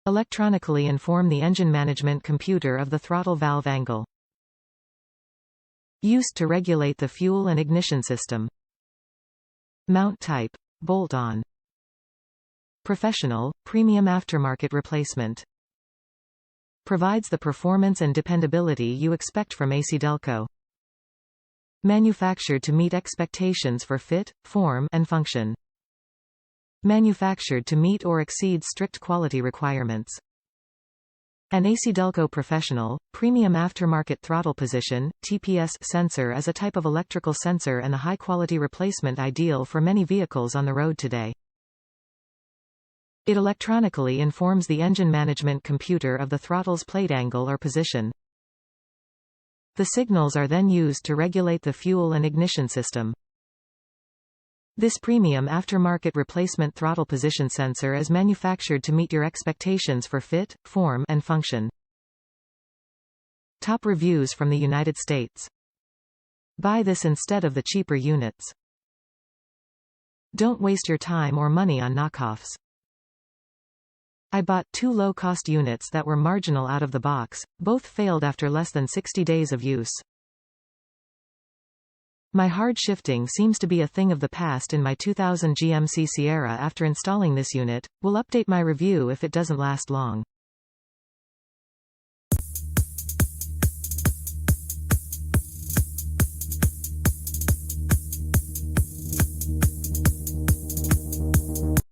Electronically inform the engine management computer of the throttle valve angle. Used to regulate the fuel and ignition system. Mount type. Bolt-on. Professional, premium aftermarket replacement. Provides the performance and dependability you expect from ACDelco. Manufactured to meet expectations for fit, form, and function. Manufactured to meet or exceed strict quality requirements. An ACDelco Professional, premium aftermarket throttle position (TPS) sensor is a type of electrical sensor and a high-quality replacement ideal for many vehicles on the road today. It electronically informs the engine management computer of the throttle's plate angle or position. The signals are then used to regulate the fuel and ignition system. This premium aftermarket replacement throttle position sensor is manufactured to meet your expectations for fit, form, and function. Top reviews from the United States. Buy this instead of the cheaper units. Don't waste your time or money on knockoffs. I bought 2 low-cost units that were marginal out of the box, both failed after less than 60 days of use. My hard shifting seems to be a thing of the past in my 2000 GMC Sierra after installing this unit. Will update my review if it doesn't last long.